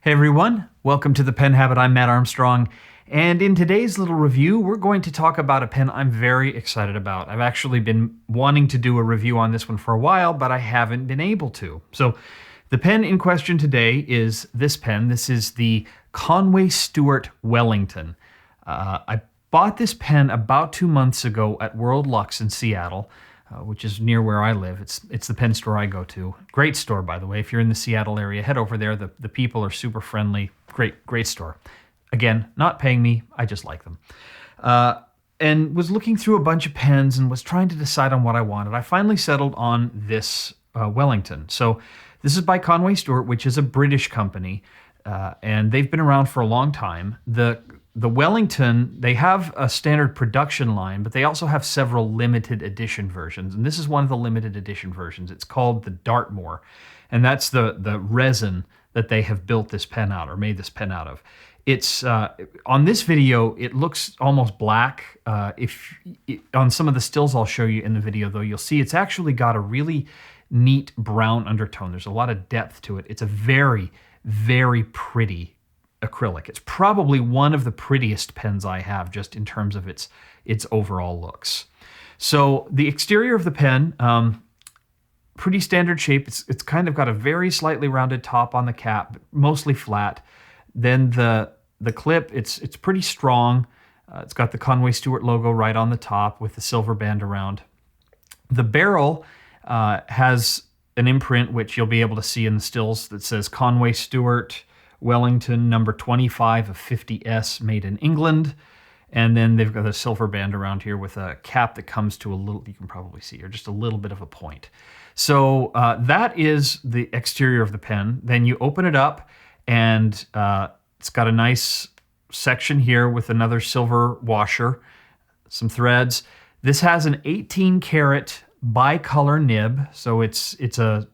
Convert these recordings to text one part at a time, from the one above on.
Hey everyone, welcome to The Pen Habit. I'm Matt Armstrong, and in today's little review, we're going to talk about a pen I'm very excited about. I've actually been wanting to do a review on this one for a while, but I haven't been able to. So the pen in question today is this pen. This is the Conway Stewart Wellington. I bought this pen about 2 months ago at World Luxe in Seattle, which is near where I live. It's the pen store I go to. Great store, by the way. If you're in the Seattle area, head over there. The people are super friendly. Great store. Again, not paying me. I just like them. And was looking through a bunch of pens and was trying to decide on what I wanted. I finally settled on this Wellington. So this is by Conway Stewart, which is a British company, and they've been around for a long time. The Wellington, they have a standard production line, but they also have several limited edition versions. And this is one of the limited edition versions. It's called the Dartmoor. And that's the resin that they have built this pen out or made this pen out of. It's on this video, it looks almost black. On some of the stills I'll show you in the video, though, you'll see it's actually got a really neat brown undertone. There's a lot of depth to it. It's a very, very pretty acrylic. It's probably one of the prettiest pens I have, just in terms of its overall looks. So the exterior of the pen, pretty standard shape. It's kind of got a very slightly rounded top on the cap, mostly flat. Then the clip, it's pretty strong. It's got the Conway Stewart logo right on the top with the silver band around. The barrel has an imprint, which you'll be able to see in the stills, that says Conway Stewart Wellington number 25 of 50S, made in England. And then they've got a silver band around here with a cap that comes to a little, you can probably see here, just a little bit of a point. So that is the exterior of the pen. Then you open it up and it's got a nice section here with another silver washer, some threads. This has an 18 karat bicolor nib. So it's a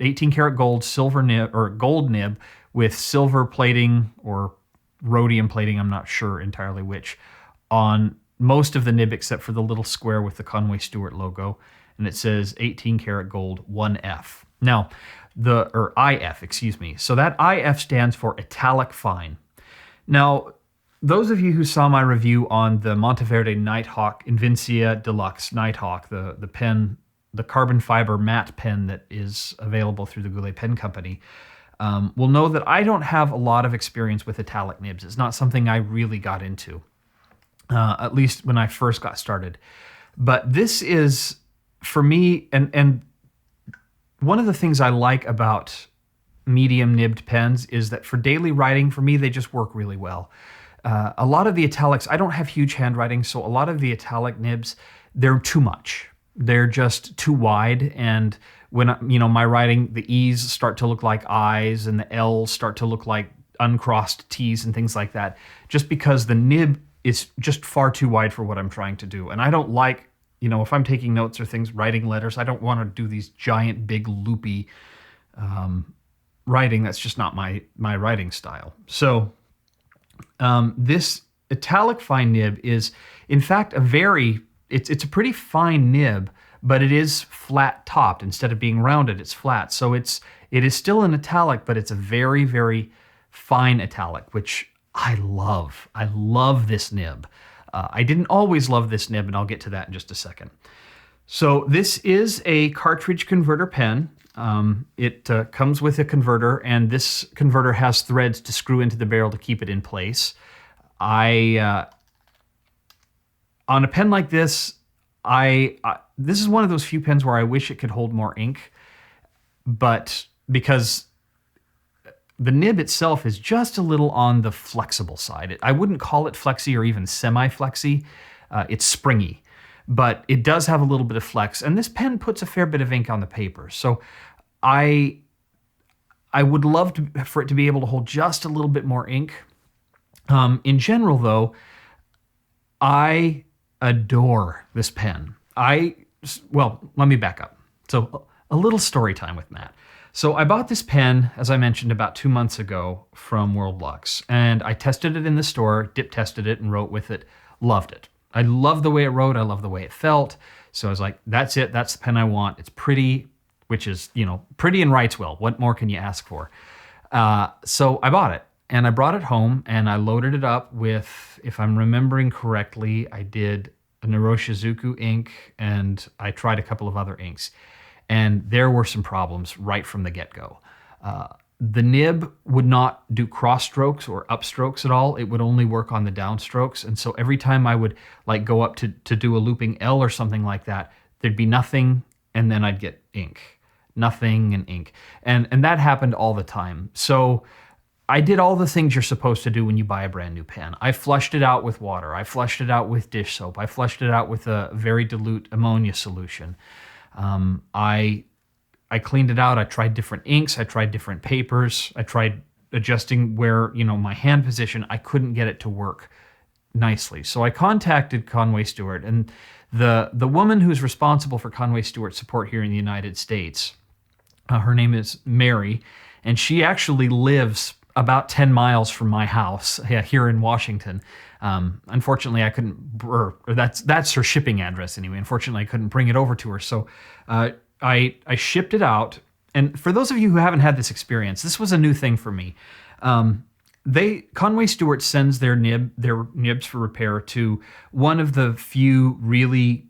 18 karat gold silver nib, or gold nib, with silver plating or rhodium plating, I'm not sure entirely which, on most of the nib except for the little square with the Conway Stewart logo. And it says 18 karat gold 1F. Now, or IF, excuse me. So that IF stands for Italic Fine. Now, those of you who saw my review on the Monteverde Nighthawk Invincia Deluxe Nighthawk, the pen, the carbon fiber matte pen that is available through the Goulet Pen Company, will know that I don't have a lot of experience with italic nibs. It's not something I really got into, at least when I first got started. But this is, for me, and one of the things I like about medium nibbed pens is that for daily writing, for me, they just work really well. A lot of the italics, I don't have huge handwriting, so a lot of the italic nibs, they're too much. They're just too wide, and when my writing, the E's start to look like I's and the L's start to look like uncrossed T's and things like that, just because the nib is just far too wide for what I'm trying to do. And I don't like, if I'm taking notes or things, writing letters, I don't want to do these giant, big, loopy writing. That's just not my writing style. So this Italic Fine nib is, in fact, it's a pretty fine nib, but it is flat topped. Instead of being rounded, it's flat. So it is still an italic, but it's a very, very fine italic, which I love. I love this nib. I didn't always love this nib, and I'll get to that in just a second. So this is a Cartridge Converter pen. It comes with a converter, and this converter has threads to screw into the barrel to keep it in place. On a pen like this, this is one of those few pens where I wish it could hold more ink, but because the nib itself is just a little on the flexible side. I wouldn't call it flexy or even semi-flexy. It's springy, but it does have a little bit of flex, and this pen puts a fair bit of ink on the paper. So I would love for it to be able to hold just a little bit more ink. In general, though, I adore this pen. Well, let me back up. So a little story time with Matt. So I bought this pen, as I mentioned, about 2 months ago from World Luxe, and I tested it in the store, dip tested it and wrote with it, loved it. I love the way it wrote, I love the way it felt. So I was like, that's it, that's the pen I want. It's pretty, which is, pretty and writes well. What more can you ask for? So I bought it, and I brought it home, and I loaded it up with, if I'm remembering correctly, I did a Niroshizuku ink, and I tried a couple of other inks. And there were some problems right from the get-go. The nib would not do cross strokes or upstrokes at all. It would only work on the downstrokes. And so every time I would like go up to do a looping L or something like that, there'd be nothing, and then I'd get ink. Nothing and ink. And that happened all the time. So I did all the things you're supposed to do when you buy a brand new pen. I flushed it out with water. I flushed it out with dish soap. I flushed it out with a very dilute ammonia solution. I cleaned it out. I tried different inks. I tried different papers. I tried adjusting where, my hand position. I couldn't get it to work nicely. So I contacted Conway Stewart, and the woman who's responsible for Conway Stewart support here in the United States, her name is Mary, and she actually lives about 10 miles from my house here in Washington. Unfortunately, I couldn't, or that's her shipping address anyway. Unfortunately, I couldn't bring it over to her. So I shipped it out. And for those of you who haven't had this experience, this was a new thing for me. Conway Stewart sends their nibs for repair to one of the few really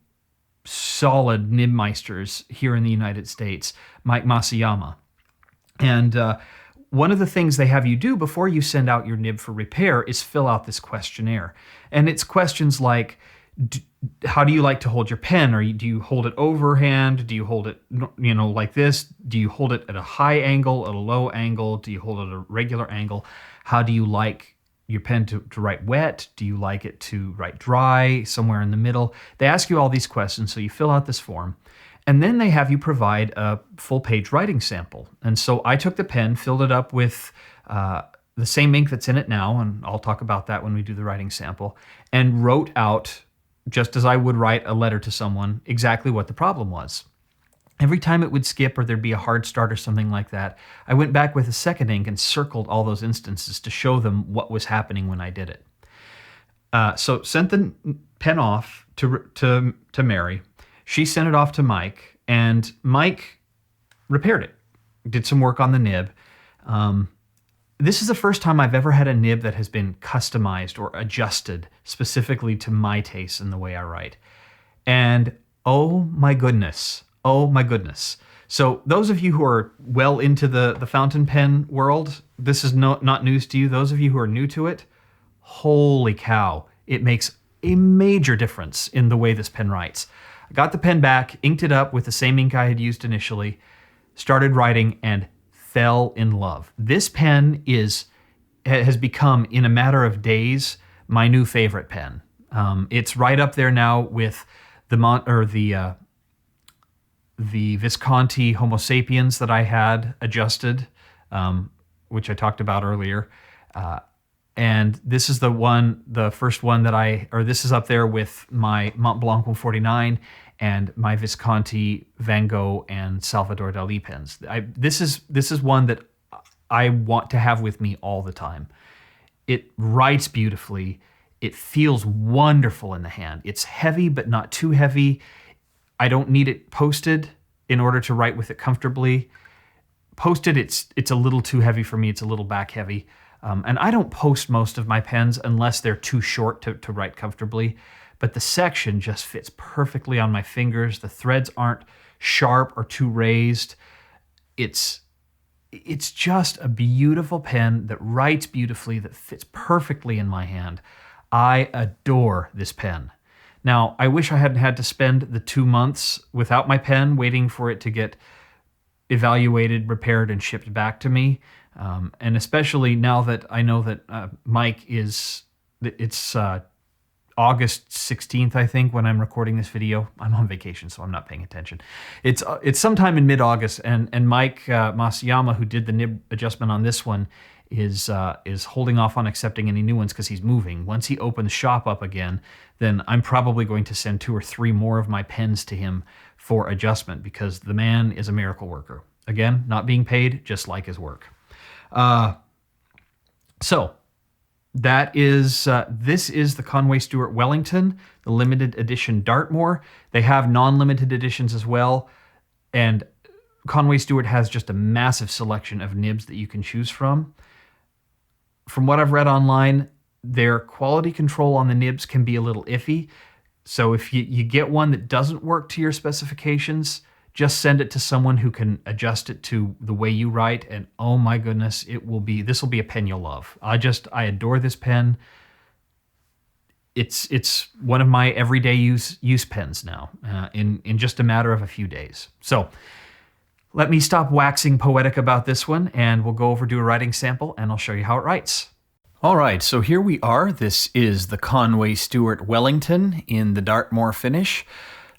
solid nibmeisters here in the United States, Mike Masayama. And one of the things they have you do before you send out your nib for repair is fill out this questionnaire. And it's questions like, how do you like to hold your pen? Or do you hold it overhand? Do you hold it, like this? Do you hold it at a high angle, at a low angle? Do you hold it at a regular angle? How do you like your pen to write wet? Do you like it to write dry, somewhere in the middle? They ask you all these questions, so you fill out this form. And then they have you provide a full-page writing sample. And so I took the pen, filled it up with the same ink that's in it now, and I'll talk about that when we do the writing sample, and wrote out, just as I would write a letter to someone, exactly what the problem was. Every time it would skip or there'd be a hard start or something like that, I went back with a second ink and circled all those instances to show them what was happening when I did it. So sent the pen off to Mary. She sent it off to Mike, and Mike repaired it, did some work on the nib. This is the first time I've ever had a nib that has been customized or adjusted specifically to my taste and the way I write. And oh my goodness. So those of you who are well into the fountain pen world, this is not news to you. Those of you who are new to it, holy cow, it makes a major difference in the way this pen writes. I got the pen back, inked it up with the same ink I had used initially, started writing, and fell in love. This pen has become, in a matter of days, my new favorite pen. It's right up there now with the Visconti Homo sapiens that I had adjusted, which I talked about earlier. And this is the first one this is up there with my Mont Blanc 149 and my Visconti Van Gogh and Salvador Dali pens. This is one that I want to have with me all the time. It writes beautifully. It feels wonderful in the hand. It's heavy, but not too heavy. I don't need it posted in order to write with it comfortably. Posted, it's a little too heavy for me. It's a little back heavy. And I don't post most of my pens unless they're too short to write comfortably. But the section just fits perfectly on my fingers. The threads aren't sharp or too raised. It's just a beautiful pen that writes beautifully, that fits perfectly in my hand. I adore this pen. Now, I wish I hadn't had to spend the 2 months without my pen, waiting for it to get evaluated, repaired, and shipped back to me. And especially now that I know that Mike it's August 16th, I think, when I'm recording this video. I'm on vacation, so I'm not paying attention. It's sometime in mid-August, and Mike Masayama, who did the nib adjustment on this one, is holding off on accepting any new ones because he's moving. Once he opens shop up again, then I'm probably going to send 2 or 3 more of my pens to him for adjustment, because the man is a miracle worker. Again, not being paid, just like his work. So that is this is the Conway Stewart Wellington, the limited edition Dartmoor. They have non-limited editions as well, and Conway Stewart has just a massive selection of nibs that you can choose from. From what I've read online, their quality control on the nibs can be a little iffy. So if you get one that doesn't work to your specifications, just send it to someone who can adjust it to the way you write, and oh my goodness, this will be a pen you'll love. I adore this pen. It's one of my everyday use pens now, in just a matter of a few days. So let me stop waxing poetic about this one, and we'll go over to a writing sample, and I'll show you how it writes. All right, so here we are. This is the Conway Stewart Wellington in the Dartmoor finish.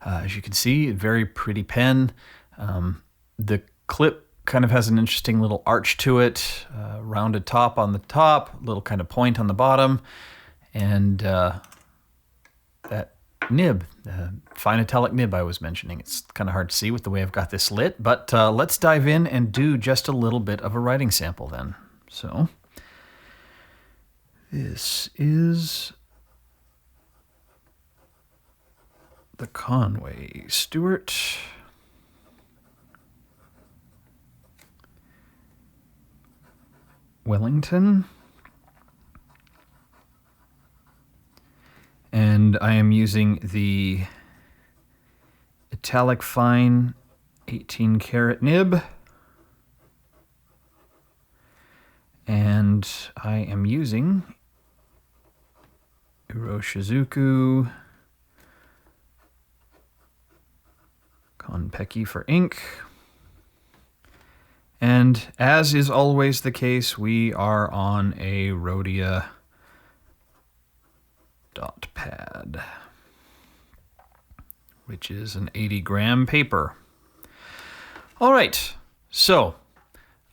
As you can see, a very pretty pen. The clip kind of has an interesting little arch to it, rounded top on the top, little kind of point on the bottom, and that nib, fine italic nib I was mentioning. It's kind of hard to see with the way I've got this lit, but let's dive in and do just a little bit of a writing sample then. So this is the Conway Stewart Wellington. And I am using the Italic Fine 18 karat nib. And I am using Iroshizuku Kon-Peki for ink. And as is always the case, we are on a Rhodia dot pad, which is an 80-gram paper. All right, so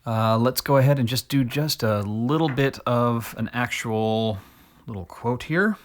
let's go ahead and just do just a little bit of an actual little quote here.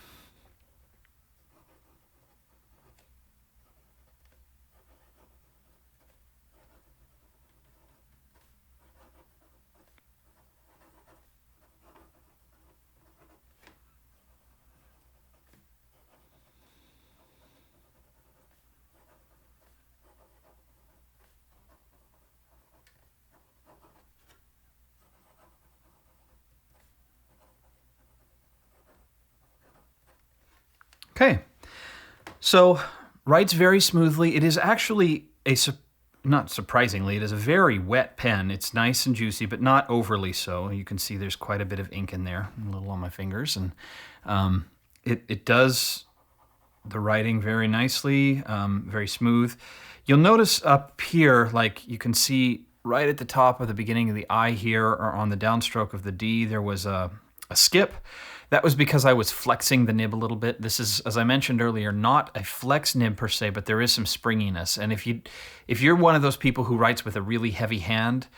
Okay, so writes very smoothly. It is actually not surprisingly, it is a very wet pen. It's nice and juicy, but not overly so. You can see there's quite a bit of ink in there, a little on my fingers, and it does the writing very nicely, very smooth. You'll notice up here, like you can see right at the top of the beginning of the I here, or on the downstroke of the D, there was a skip. That was because I was flexing the nib a little bit. This is, as I mentioned earlier, not a flex nib per se, but there is some springiness. And if you're one of those people who writes with a really heavy hand,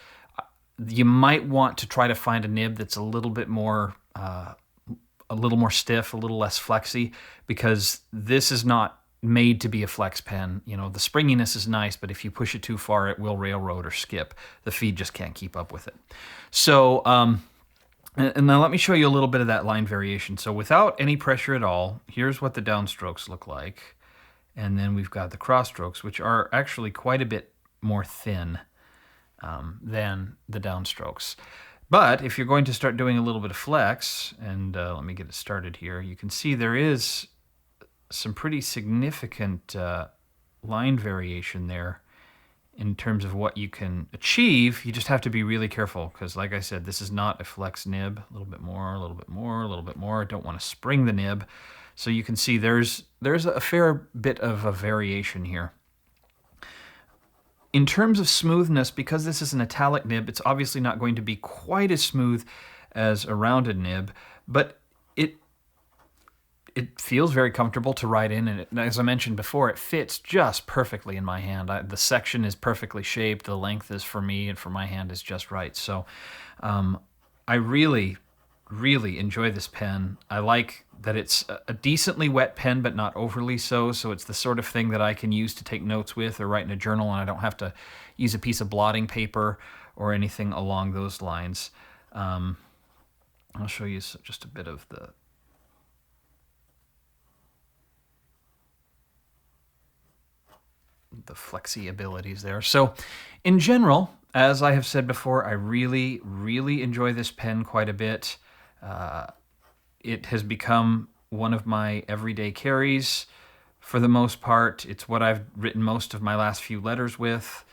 you might want to try to find a nib that's a little bit more, stiff, a little less flexy, because this is not made to be a flex pen. You know, the springiness is nice, but if you push it too far, it will railroad or skip. The feed just can't keep up with it. So, and now let me show you a little bit of that line variation. So without any pressure at all, here's what the downstrokes look like. And then we've got the cross strokes, which are actually quite a bit more thin than the downstrokes. But if you're going to start doing a little bit of flex, and let me get it started here, you can see there is some pretty significant line variation there in terms of what you can achieve. You just have to be really careful, because like I said, this is not a flex nib. A little bit more, a little bit more, a little bit more. Don't want to spring the nib. So you can see there's a fair bit of a variation here. In terms of smoothness, because this is an italic nib, it's obviously not going to be quite as smooth as a rounded nib, but it feels very comfortable to write in, and as I mentioned before, it fits just perfectly in my hand. The section is perfectly shaped, the length is for me, and for my hand is just right. So I really, really enjoy this pen. I like that it's a decently wet pen, but not overly so, so it's the sort of thing that I can use to take notes with or write in a journal, and I don't have to use a piece of blotting paper or anything along those lines. I'll show you just a bit of the the flexi abilities there. So in general, as I have said before, I really, really enjoy this pen quite a bit. It has become one of my everyday carries for the most part. It's what I've written most of my last few letters with.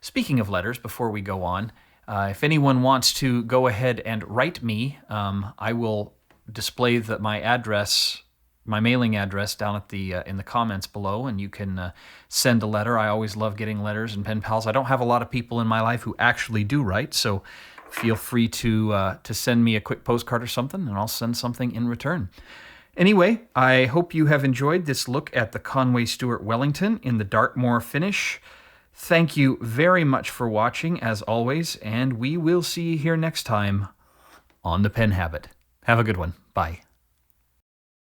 Speaking of letters, before we go on, if anyone wants to go ahead and write me, I will display my address, my mailing address down at the in the comments below, and you can send a letter. I always love getting letters and pen pals. I don't have a lot of people in my life who actually do write, so feel free to send me a quick postcard or something, and I'll send something in return. Anyway, I hope you have enjoyed this look at the Conway Stewart Wellington in the Dartmoor finish. Thank you very much for watching, as always, and we will see you here next time on The Pen Habit. Have a good one. Bye.